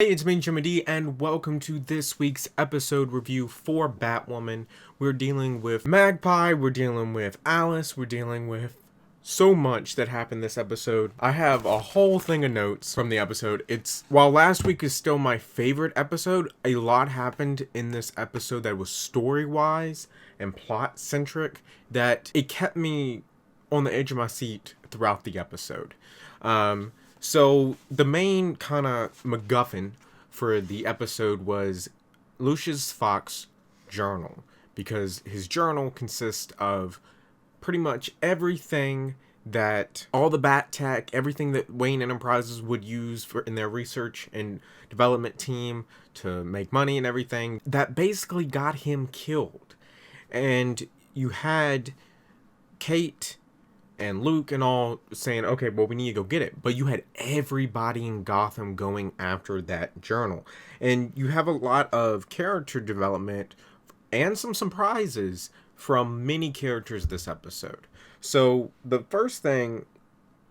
Hey, it's me, Jimmy D, and welcome to this week's episode review for Batwoman. We're dealing with Magpie, we're dealing with Alice, we're dealing with so much that happened this episode. I have a whole thing of notes from the episode. While last week is still my favorite episode, a lot happened in this episode that was story-wise and plot-centric that it kept me on the edge of my seat throughout the episode. So the main kind of MacGuffin for the episode was Lucius Fox's journal, because his journal consists of pretty much everything that all the bat tech, everything that Wayne Enterprises would use in their research and development team to make money and everything, that basically got him killed. And you had Kate and Luke and all saying, okay, well, we need to go get it. But you had everybody in Gotham going after that journal. And you have a lot of character development and some surprises from many characters this episode. So the first thing,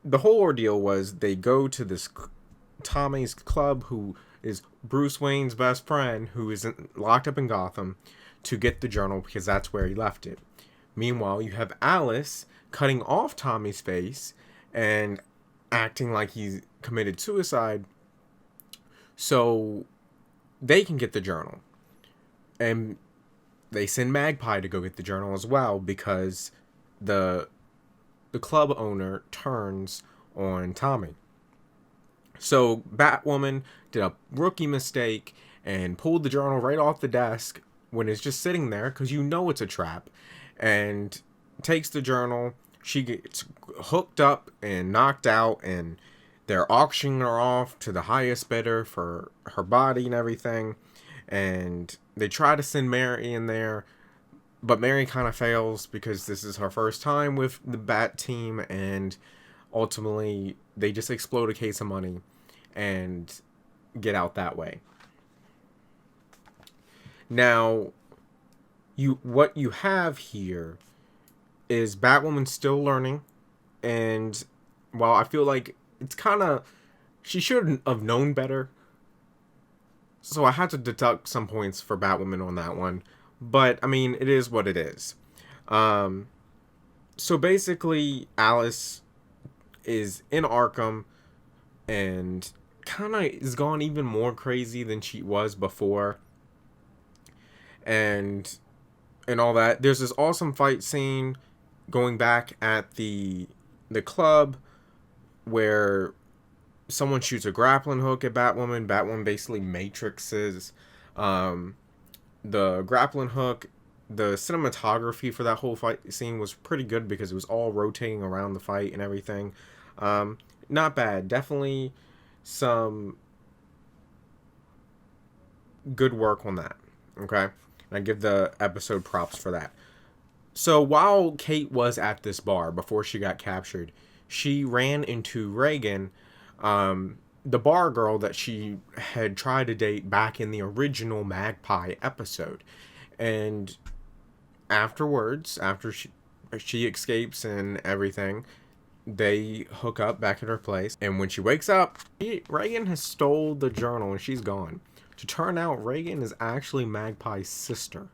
the whole ordeal was they go to this Tommy's club, who is Bruce Wayne's best friend, who is locked up in Gotham, to get the journal because that's where he left it. Meanwhile, you have Alice cutting off Tommy's face and acting like he's committed suicide so they can get the journal. And they send Magpie to go get the journal as well, because the club owner turns on Tommy. So Batwoman did a rookie mistake and pulled the journal right off the desk when it's just sitting there, because you know it's a trap, and takes the journal. She gets hooked up and knocked out, and they're auctioning her off to the highest bidder for her body and everything. And they try to send Mary in there, but Mary kind of fails because this is her first time with the Bat team, and ultimately they just explode a case of money and get out that way. Now, what you have here is Batwoman still learning, and while I feel like it's kind of, she should have known better, so I had to deduct some points for Batwoman on that one, but I mean, it is what it is. So basically, Alice is in Arkham and kind of is gone even more crazy than she was before, and all that. There's this awesome fight scene going back at the club where someone shoots a grappling hook at Batwoman. Batwoman basically matrixes the grappling hook. The cinematography for that whole fight scene was pretty good because it was all rotating around the fight and everything. Not bad. Definitely some good work on that. Okay? And I give the episode props for that. So while Kate was at this bar before she got captured, she ran into Reagan, the bar girl that she had tried to date back in the original Magpie episode. And afterwards, after she escapes and everything, they hook up back at her place. And when she wakes up, Reagan has stole the journal and she's gone. To turn out, Reagan is actually Magpie's sister,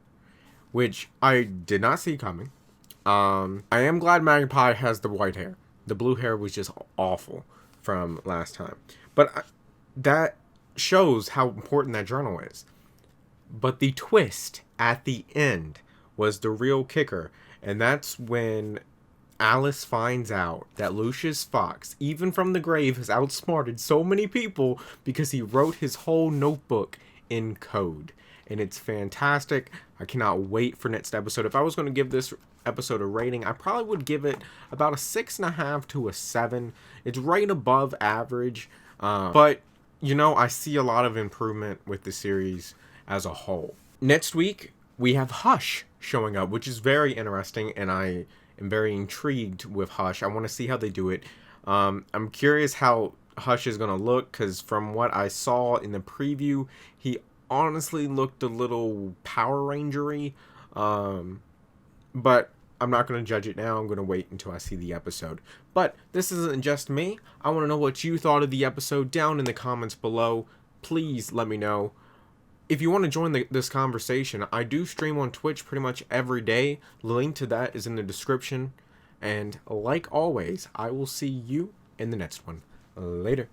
which I did not see coming. I am glad Magpie has the white hair. The blue hair was just awful from last time. But that shows how important that journal is. But the twist at the end was the real kicker. And that's when Alice finds out that Lucius Fox, even from the grave, has outsmarted so many people because he wrote his whole notebook in code. And it's fantastic. I cannot wait for next episode. If I was going to give this episode a rating, I probably would give it about a 6.5 to a 7. It's right above average. But, you know, I see a lot of improvement with the series as a whole. Next week, we have Hush showing up, which is very interesting, and I am very intrigued with Hush. I want to see how they do it. I'm curious how Hush is going to look, because from what I saw in the preview, he honestly looked a little Power Ranger-y, but I'm not going to judge it now. I'm going to wait until I see the episode. But this isn't just me. I want to know what you thought of the episode down in the comments below. please let me know. If you want to join this conversation, I do stream on Twitch pretty much every day. The link to that is in the description. And like always, I will see you in the next one. Later.